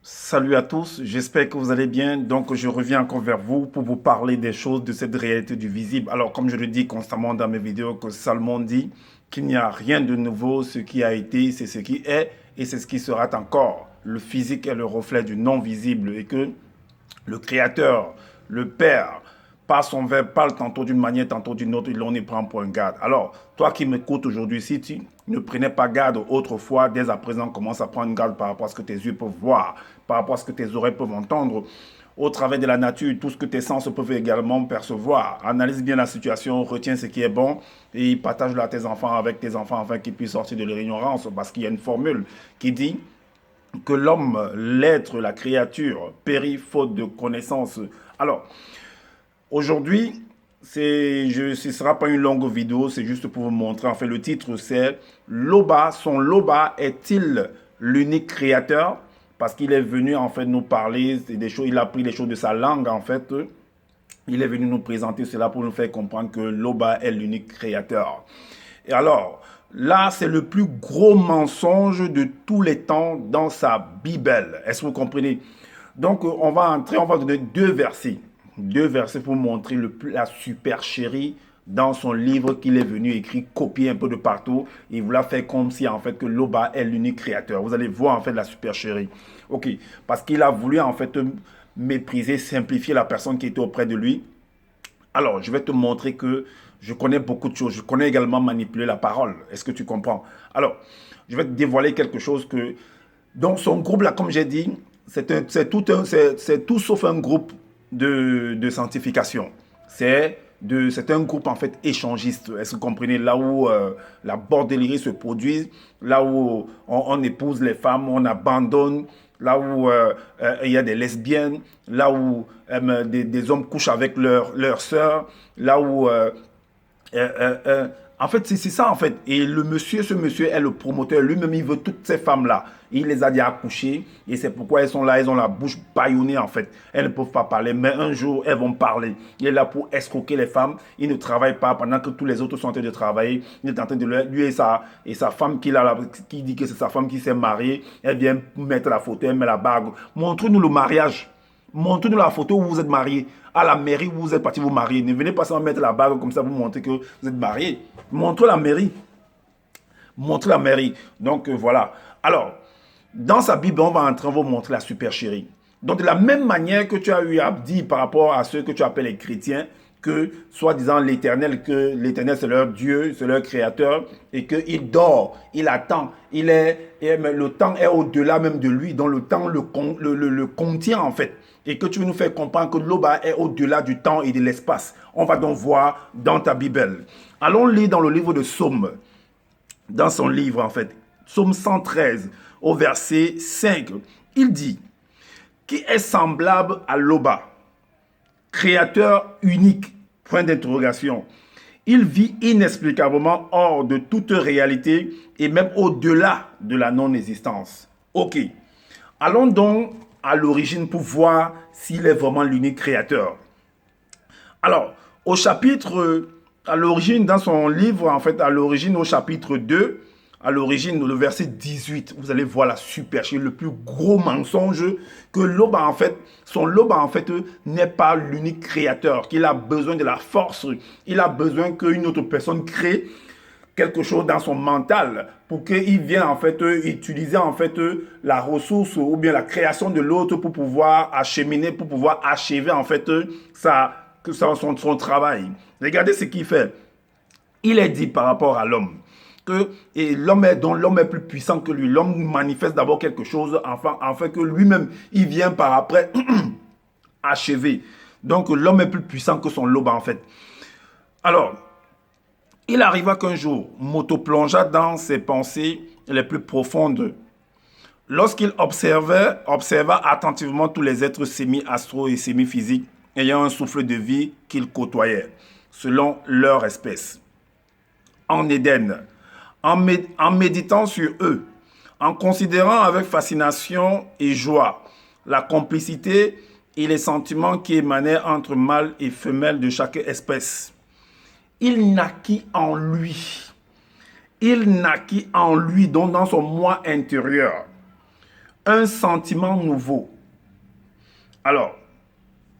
Salut à tous, j'espère que vous allez bien. Donc, je reviens encore vers vous pour vous parler des choses de cette réalité du visible. Alors, comme je le dis constamment dans mes vidéos, que Salomon dit qu'il n'y a rien de nouveau, ce qui a été, c'est ce qui est et c'est ce qui sera encore. Le physique est le reflet du non visible et que le Créateur, le Père, par son verbe, parle tantôt d'une manière, tantôt d'une autre, il en y prend pour un garde. Alors, toi qui m'écoutes aujourd'hui, si tu ne prenais pas garde autrefois, dès à présent, commence à prendre garde par rapport à ce que tes yeux peuvent voir, par rapport à ce que tes oreilles peuvent entendre, au travers de la nature, tout ce que tes sens peuvent également percevoir. Analyse bien la situation, retiens ce qui est bon et partage-le à tes enfants, avec tes enfants, afin qu'ils puissent sortir de l'ignorance, parce qu'il y a une formule qui dit que l'homme, l'être, la créature, périt faute de connaissance. Alors, aujourd'hui, ce ne sera pas une longue vidéo, c'est juste pour vous montrer. En fait, le titre, c'est Loba. Son Loba est-il l'unique créateur? Parce qu'il est venu, en fait, nous parler des choses, il a pris les choses de sa langue, en fait. Il est venu nous présenter cela pour nous faire comprendre que Loba est l'unique créateur. Et alors, là, c'est le plus gros mensonge de tous les temps dans sa Bible. Est-ce que vous comprenez? Donc, on va entrer, on va donner deux versets. Deux versets pour montrer la supercherie dans son livre qu'il est venu écrire, copier un peu de partout. Il voulait faire comme si, en fait, que Loba est l'unique créateur. Vous allez voir, en fait, la supercherie. OK. Parce qu'il a voulu, en fait, mépriser, simplifier la personne qui était auprès de lui. Alors, je vais te montrer que je connais beaucoup de choses. Je connais également manipuler la parole. Est-ce que tu comprends? Alors, je vais te dévoiler quelque chose que... Donc, son groupe, là, comme j'ai dit, c'est tout sauf un groupe de sanctification. C'est un groupe, en fait, échangiste. Est-ce que vous comprenez? Là où la bordellerie se produit, là où on épouse les femmes, on abandonne, là où il y a des lesbiennes, là où des hommes couchent avec leurs sœurs, là où euh, euh, euh, en fait, c'est ça, en fait. Et ce monsieur est le promoteur. Lui-même, il veut toutes ces femmes-là. Il les a déjà accouchées. Et c'est pourquoi elles sont là. Elles ont la bouche bâillonnée, en fait. Elles ne peuvent pas parler. Mais un jour, elles vont parler. Il est là pour escroquer les femmes. Il ne travaille pas pendant que tous les autres sont en train de travailler. Il est en train de lui et sa femme qui dit que c'est sa femme qui s'est mariée. Elle vient mettre la photo, elle met la bague. Montre-nous le mariage. Montrez-nous la photo où vous êtes marié. À la mairie où vous êtes parti vous marier. Ne venez pas seulement mettre la bague comme ça pour montrer que vous êtes marié. Montrez la mairie. Montrez la mairie. Donc voilà. Alors, dans sa Bible, on va entrer, on va vous montrer la supercherie. Donc de la même manière que tu as eu à dire par rapport à ceux que tu appelles les chrétiens, que soi-disant que l'éternel c'est leur Dieu, c'est leur créateur, et qu'il dort, il attend, le temps est au-delà même de lui, donc le temps le contient en fait. Et que tu veux nous faire comprendre que l'Oba est au-delà du temps et de l'espace. On va donc voir dans ta Bible. Allons lire dans le livre de Psaume, dans son livre en fait, Psaume 113, au verset 5, il dit, qui est semblable à l'Oba, créateur unique, point d'interrogation. Il vit inexplicablement hors de toute réalité et même au-delà de la non-existence. Ok, allons donc à l'origine pour voir s'il est vraiment l'unique créateur. Alors, au chapitre, à l'origine, dans son livre, en fait, à l'origine, au chapitre 2, à l'origine, le verset 18, vous allez voir la supercherie, le plus gros mensonge que l'Oba, en fait, son Loba, en fait, n'est pas l'unique créateur, qu'il a besoin de la force, il a besoin qu'une autre personne crée quelque chose dans son mental pour qu'il vienne en fait utiliser en fait la ressource ou bien la création de l'autre pour pouvoir acheminer, pour pouvoir achever en fait son travail. Regardez ce qu'il fait. Il est dit par rapport à l'homme que l'homme est plus puissant que lui. L'homme manifeste d'abord quelque chose afin que lui-même il vient par après achever. Donc l'homme est plus puissant que son lobe en fait. Alors, il arriva qu'un jour, m'auto-plongea dans ses pensées les plus profondes. Lorsqu'il observa attentivement tous les êtres semi-astro et semi-physiques ayant un souffle de vie qu'il côtoyait, selon leur espèce. En Éden, en méditant sur eux, en considérant avec fascination et joie la complicité et les sentiments qui émanaient entre mâle et femelle de chaque espèce. Il naquit en lui, donc dans son moi intérieur, un sentiment nouveau. Alors,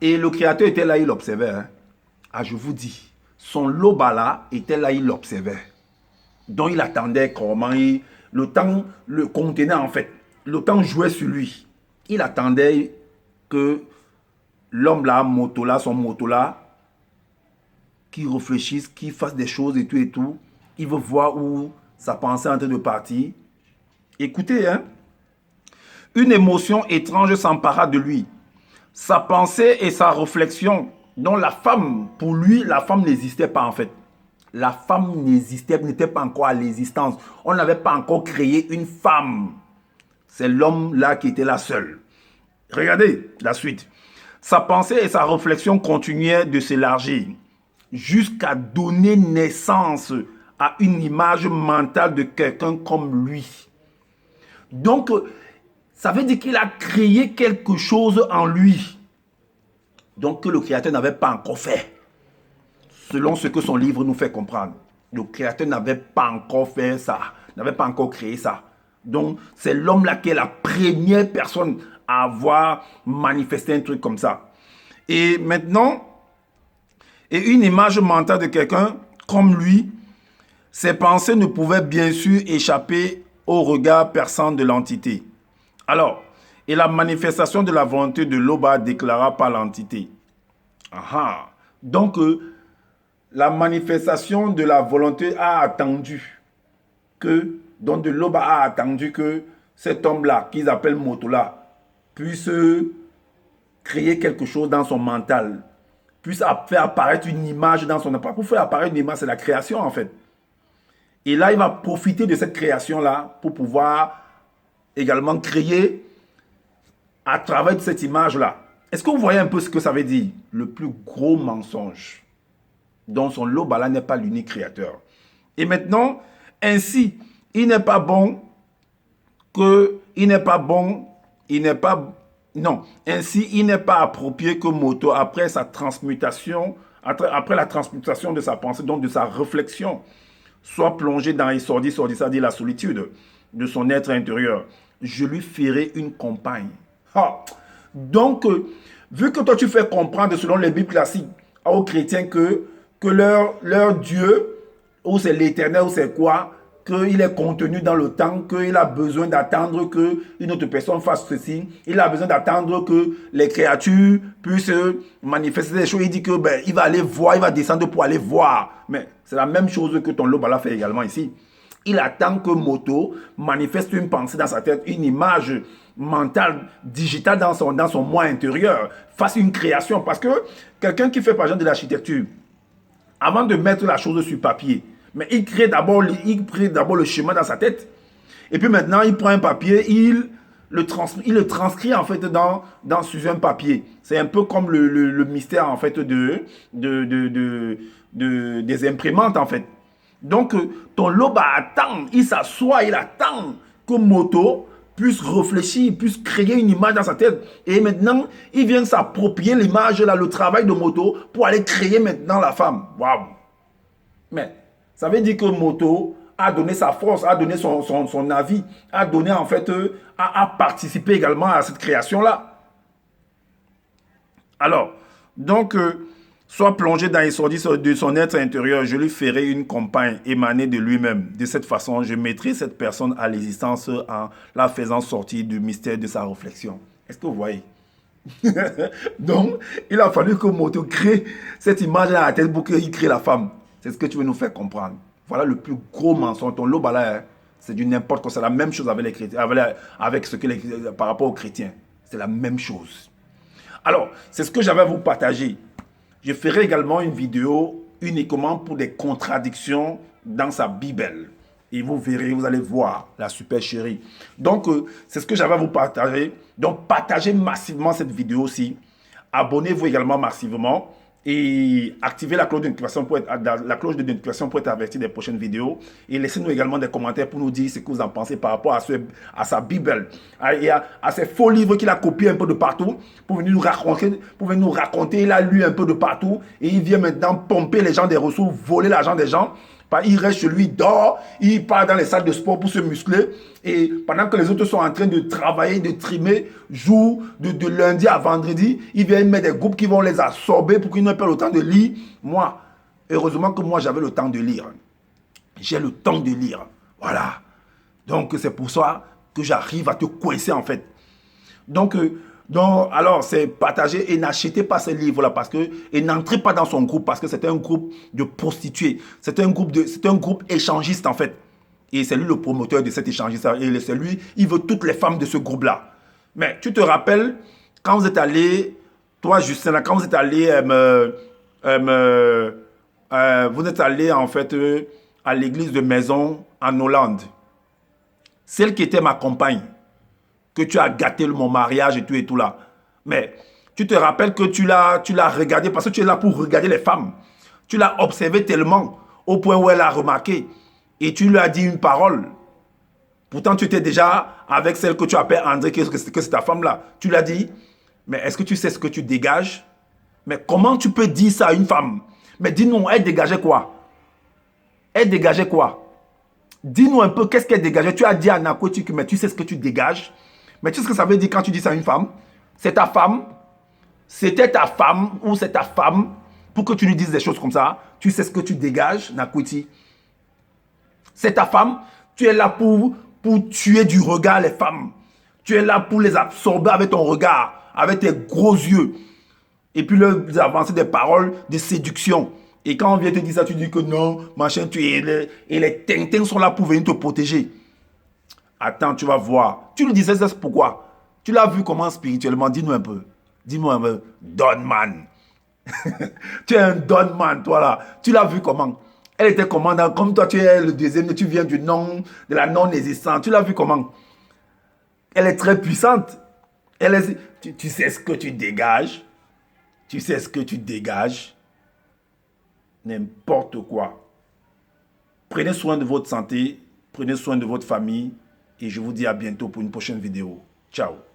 et le créateur était là, il observait. Hein. Ah, je vous dis, son Lobala était là, il observait. Donc, il attendait comment le temps le contenait en fait. Le temps jouait sur lui. Il attendait que l'homme là, moto là, son moto là, qui réfléchisse, qui fasse des choses et tout et tout. Il veut voir où sa pensée est en train de partir. Écoutez, hein. Une émotion étrange s'empara de lui. Sa pensée et sa réflexion, dont la femme, pour lui, la femme n'existait pas en fait. La femme n'était pas encore à l'existence. On n'avait pas encore créé une femme. C'est l'homme là qui était là seul. Regardez la suite. Sa pensée et sa réflexion continuaient de s'élargir jusqu'à donner naissance à une image mentale de quelqu'un comme lui. Donc, ça veut dire qu'il a créé quelque chose en lui. Donc, que le créateur n'avait pas encore fait. Selon ce que son livre nous fait comprendre. Le créateur n'avait pas encore fait ça. N'avait pas encore créé ça. Donc, c'est l'homme là qui est la première personne à avoir manifesté un truc comme ça. Et maintenant, et une image mentale de quelqu'un comme lui, ses pensées ne pouvaient bien sûr échapper au regard perçant de l'entité. Alors, et la manifestation de la volonté de Loba déclara par l'entité. Aha. Donc, la manifestation de la volonté a attendu que, donc de Loba a attendu que cet homme-là, qu'ils appellent Motola, puisse créer quelque chose dans son mental, puisse faire apparaître une image dans son appareil. Pour faire apparaître une image, c'est la création en fait. Et là, il va profiter de cette création-là pour pouvoir également créer à travers cette image-là. Est-ce que vous voyez un peu ce que ça veut dire? Le plus gros mensonge dont son Lobala n'est pas l'unique créateur. Et maintenant, ainsi, il n'est pas bon ainsi, il n'est pas approprié que Moto, après la transmutation de sa pensée, donc de sa réflexion, soit plongé dans les sordis, c'est-à-dire la solitude de son être intérieur. Je lui ferai une compagne. Ah. Donc, vu que toi tu fais comprendre selon les Bibles classiques aux chrétiens que leur Dieu, ou c'est l'éternel, ou c'est quoi, qu'il est contenu dans le temps, qu'il a besoin d'attendre qu'une autre personne fasse ceci, il a besoin d'attendre que les créatures puissent manifester des choses. Il dit que il va aller voir, il va descendre pour aller voir. Mais c'est la même chose que ton Lobala fait également ici. Il attend que Moto manifeste une pensée dans sa tête, une image mentale, digitale dans son moi intérieur, fasse une création. Parce que quelqu'un qui fait par exemple de l'architecture, avant de mettre la chose sur papier, mais il crée d'abord le schéma dans sa tête. Et puis maintenant, il prend un papier, il le transcrit en fait sur un papier. C'est un peu comme le mystère en fait des imprimantes en fait. Donc, ton Loba attend, il s'assoit, il attend que Moto puisse réfléchir, puisse créer une image dans sa tête. Et maintenant, il vient s'approprier l'image, là, le travail de Moto pour aller créer maintenant la femme. Waouh! Mais ça veut dire que Moto a donné sa force, a donné son avis, a donné en fait, a participé également à cette création-là. Alors, donc, soit plongé dans les sordis de son être intérieur, je lui ferai une compagne émanée de lui-même. De cette façon, je mettrai cette personne à l'existence en la faisant sortir du mystère de sa réflexion. Est-ce que vous voyez? Donc, il a fallu que Moto crée cette image dans la tête pour qu'il crée la femme. C'est ce que tu veux nous faire comprendre. Voilà le plus gros mensonge. Ton Lobala, c'est du n'importe quoi. C'est la même chose avec les chrétiens, avec ce que par rapport aux chrétiens. C'est la même chose. Alors, c'est ce que j'avais à vous partager. Je ferai également une vidéo uniquement pour des contradictions dans sa Bible. Et vous verrez, vous allez voir la super chérie. Donc, c'est ce que j'avais à vous partager. Donc, partagez massivement cette vidéo aussi. Abonnez-vous également massivement. Et activez la cloche de notification pour être averti des prochaines vidéos. Et laissez-nous également des commentaires pour nous dire ce que vous en pensez par rapport à sa Bible et à ces faux livres qu'il a copiés un peu de partout pour venir nous raconter. Il a lu un peu de partout et il vient maintenant pomper les gens des ressources, voler l'argent des gens Il reste chez lui, dort, il part dans les salles de sport pour se muscler. Et pendant que les autres sont en train de travailler, de trimer, jour, de lundi à vendredi, il vient mettre des groupes qui vont les absorber pour qu'ils n'aient pas le temps de lire. Moi, heureusement que moi, j'avais le temps de lire. J'ai le temps de lire. Voilà. Donc, c'est pour ça que j'arrive à te coincer, en fait. Donc, alors, c'est partager et n'achetez pas ce livre-là parce que, et n'entrez pas dans son groupe parce que c'est un groupe de prostituées. C'est un groupe échangiste, en fait. Et c'est lui le promoteur de cet échangiste. Et c'est lui, il veut toutes les femmes de ce groupe-là. Mais tu te rappelles, quand vous êtes allé, toi, Justin, là, quand vous êtes allé, vous êtes allé, en fait, à l'église de Maison en Hollande. Celle qui était ma compagne, que tu as gâté mon mariage et tout là. Mais tu te rappelles que tu l'as regardé parce que tu es là pour regarder les femmes. Tu l'as observé tellement au point où elle a remarqué et tu lui as dit une parole. Pourtant, tu étais déjà avec celle que tu appelles André, que c'est ta femme là. Tu lui as dit, mais est-ce que tu sais ce que tu dégages? Mais comment tu peux dire ça à une femme? Mais dis-nous, elle dégageait quoi? Elle dégageait quoi? Dis-nous un peu qu'est-ce qu'elle dégageait. Tu as dit à Narcotique, mais tu sais ce que tu dégages? Mais tu sais ce que ça veut dire quand tu dis ça à une femme? C'est ta femme. C'était ta femme ou c'est ta femme pour que tu lui dises des choses comme ça. Tu sais ce que tu dégages, Nakwiti. C'est ta femme. Tu es là pour tuer du regard les femmes. Tu es là pour les absorber avec ton regard, avec tes gros yeux. Et puis leur avancer des paroles de séduction. Et quand on vient te dire ça, tu dis que non, machin, et les tintins sont là pour venir te protéger. Attends, tu vas voir. Tu lui disais ça, c'est pourquoi? Tu l'as vu comment spirituellement? Dis-nous un peu. Dis-nous un peu. Don man. Tu es un don man, toi là. Tu l'as vu comment? Elle était comment? Comme toi, tu es le deuxième, tu viens du non, de la non-existence. Tu l'as vu comment? Elle est très puissante. Tu sais ce que tu dégages. Tu sais ce que tu dégages. N'importe quoi. Prenez soin de votre santé. Prenez soin de votre famille. Et je vous dis à bientôt pour une prochaine vidéo. Ciao.